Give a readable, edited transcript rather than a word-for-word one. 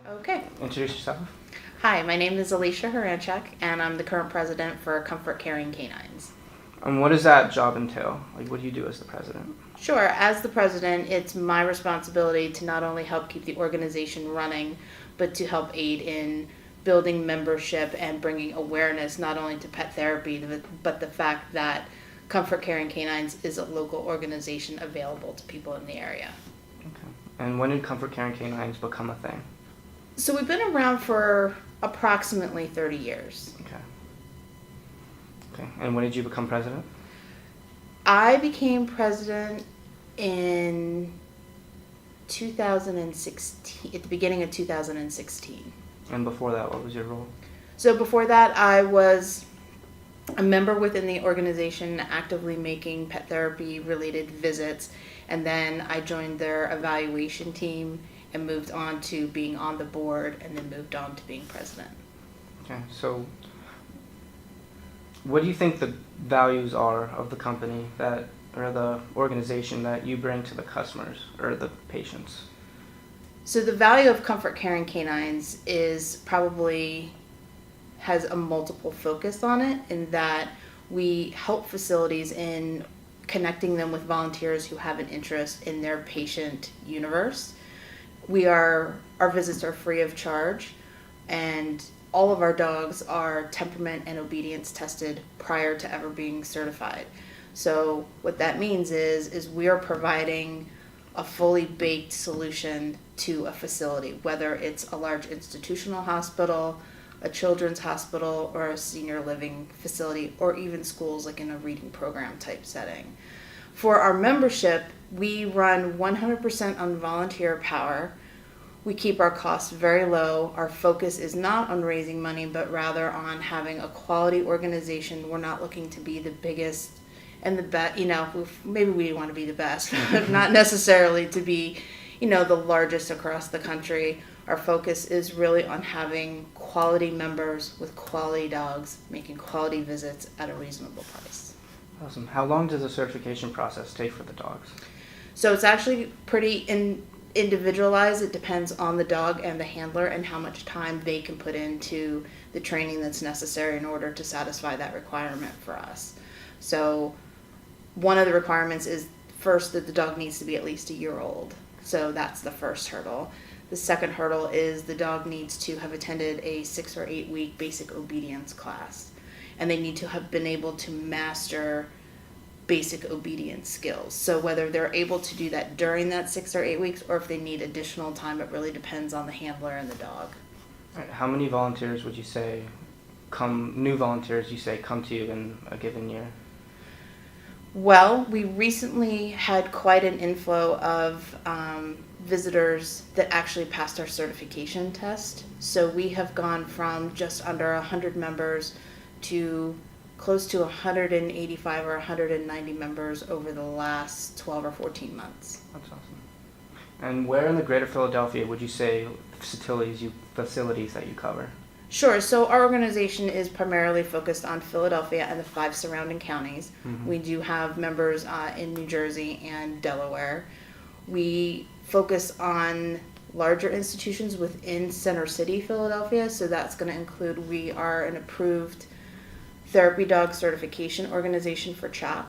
Okay. Introduce yourself. Hi, my name is Alicia Horanchek, and I'm the current president for Comfort Caring Canines. And what does that job entail? Like, what do you do as the president? Sure, as the president, it's my responsibility to not only help keep the organization running, but to help aid in building membership and bringing awareness not only to pet therapy, but the fact that Comfort Caring Canines is a local organization available to people in the area. Okay. And when did Comfort Caring Canines become a thing? So we've been around for approximately 30 years. Okay. Okay. And when did you become president? I became president in 2016, at the beginning of 2016. And before that, what was your role? So before that, I was a member within the organization actively making pet therapy related visits, and then I joined their evaluation team and moved on to being on the board, and then moved on to being president. Okay. So, what do you think the values are of the company that, or the organization that you bring to the customers or the patients? So the value of Comfort Caring Canines is probably has a multiple focus on it, in that we help facilities in connecting them with volunteers who have an interest in their patient universe. Our visits are free of charge, and all of our dogs are temperament and obedience tested prior to ever being certified. So what that means is we are providing a fully baked solution to a facility, whether it's a large institutional hospital, a children's hospital, or a senior living facility, or even schools, like in a reading program type setting. For our membership, we run 100% on volunteer power. We keep our costs very low. Our focus is not on raising money, but rather on having a quality organization. We're not looking to be the biggest and the best, maybe we want to be the best, but not necessarily to be, the largest across the country. Our focus is really on having quality members with quality dogs, making quality visits at a reasonable price. Awesome. How long does the certification process take for the dogs? So it's actually pretty individualized. It depends on the dog and the handler and how much time they can put into the training that's necessary in order to satisfy that requirement for us. So one of the requirements is first that the dog needs to be at least a year old. So that's the first hurdle. The second hurdle is the dog needs to have attended a 6 or 8 week basic obedience class, and they need to have been able to master basic obedience skills. So whether they're able to do that during that 6 or 8 weeks, or if they need additional time, it really depends on the handler and the dog. All right. How many volunteers would you say new volunteers come to you in a given year? Well, we recently had quite an inflow of visitors that actually passed our certification test. So we have gone from just under 100 members to close to 185 or 190 members over the last 12 or 14 months. That's awesome. And where in the greater Philadelphia would you say facilities that you cover? Sure. So our organization is primarily focused on Philadelphia and the 5 surrounding counties. Mm-hmm. We do have members in New Jersey and Delaware. We focus on larger institutions within Center City, Philadelphia. So that's going to include, we are an approved therapy dog certification organization for CHOP.